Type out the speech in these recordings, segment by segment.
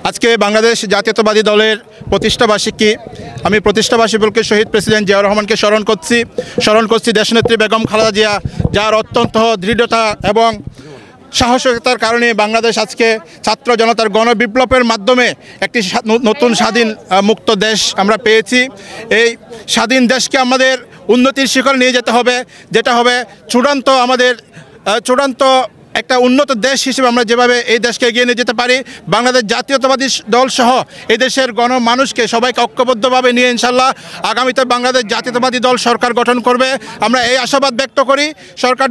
আজকে বাংলাদেশ জাতীয়তাবাদী দলের প্রতিষ্ঠাবার্ষিকী। আমি প্রতিষ্ঠাবার্ষিকীকে শহীদ প্রেসিডেন্ট জিয়াউর রহমানকে স্মরণ করছি দেশনেত্রী বেগম খালেদা জিয়া, যার অত্যন্ত দৃঢ়তা এবং সাহসিকতার কারণে বাংলাদেশ আজকে ছাত্র জনতার গণবিপ্লবের মাধ্যমে একটি নতুন স্বাধীন মুক্ত দেশ আমরা পেয়েছি। এই স্বাধীন দেশকে আমাদের উন্নতির শিখরে নিয়ে যেতে হবে, যেটা হবে চূড়ান্ত একটা উন্নত দেশ হিসেবে আমরা যেভাবে এই দেশকে এগিয়ে নিয়ে যেতে পারি। বাংলাদেশ জাতীয়তাবাদী দল সহ এই দেশের গণমানুষকে সবাইকে ঐক্যবদ্ধভাবে নিয়ে ইনশাল্লাহ আগামীতে বাংলাদেশ জাতীয়তাবাদী দল সরকার গঠন করবে। আমরা এই আশাবাদ ব্যক্ত করি। সরকার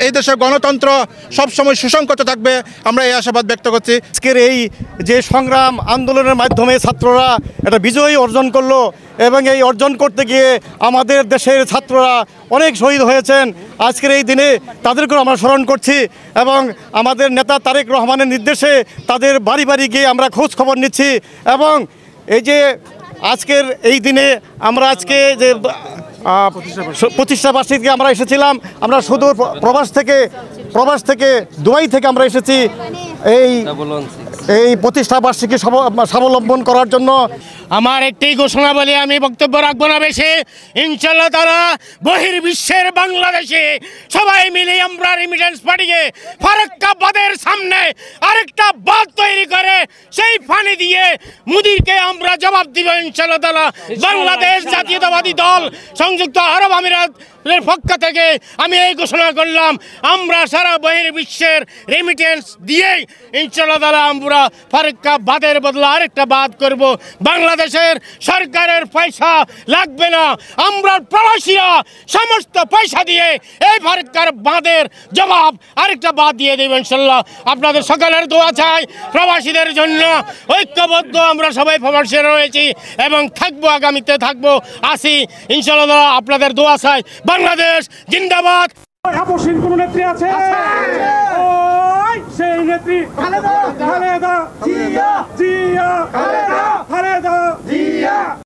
এই দেশের গণতন্ত্র সবসময় সুসংহত থাকবে, আমরা এই আশাবাদ ব্যক্ত করছি। আজকের এই যে সংগ্রাম আন্দোলনের মাধ্যমে ছাত্ররা একটা বিজয় অর্জন করলো এবং এই অর্জন করতে গিয়ে আমাদের দেশের ছাত্ররা অনেক শহীদ হয়েছেন। আজকের এই দিনে তাদেরকেও আমরা স্মরণ করছি এবং আমাদের নেতা তারেক রহমানের নির্দেশে তাদের বাড়ি বাড়ি গিয়ে আমরা খোঁজ খবর নিচ্ছি। এবং এই যে আজকের এই দিনে আমরা আজকে যে প্রতিষ্ঠাবার্ষিকীতে আমরা এসেছিলাম, আমরা সুদূর প্রবাস থেকে দুবাই থেকে আমরা এসেছি এই প্রতিষ্ঠাবার্ষিকী স্বাবলম্বন করার জন্য। আমার একটি ঘোষণা বলে আমি বক্তব্য রাখবো না বেশি। ইনশাল্লাহ তারা বহির্বিশ্বের বাংলাদেশে সবাই মিলে আমরা রেমিটেন্স পাঠিয়ে ফারাক্কা বাঁধের সামনে আরেকটা বাঁধ তৈরি করে সেই পানি দিয়ে মুদিরকে আমরা জবাব দিব ইনশাল্লাহ তারা। বাংলাদেশ জাতীয়তাবাদী দল সংযুক্ত আরব আমিরাতের পক্ষ থেকে আমি এই ঘোষণা করলাম, আমরা সারা বহির্বিশ্বের রেমিটেন্স দিয়েই ইনশাল্লাহ তারা আমরা ফারাক্কা বাঁধের বদলে আরেকটা বাঁধ করব। বাংলাদেশের সরকারের পয়সা লাগবে না, আমরা প্রবাসীরা সমস্ত পয়সা দিয়ে এই ফারাক্কার বাঁধের জবাব আরেকটা বাঁধ দিয়ে দেব ইনশাল্লাহ। আপনাদের সকলের দোয়া চাই প্রবাসীদের জন্য। ঐক্যবদ্ধ আমরা সবাই প্রবাসী রয়েছি এবং থাকবো, আগামীতে থাকবো, আসি ইনশাল্লাহ। আপনাদের দোয়া চাই। বাংলাদেশ জিন্দাবাদ। আপসহীন কোন নেত্রী আছে? সেই নেত্রী খালেদা জিয়া।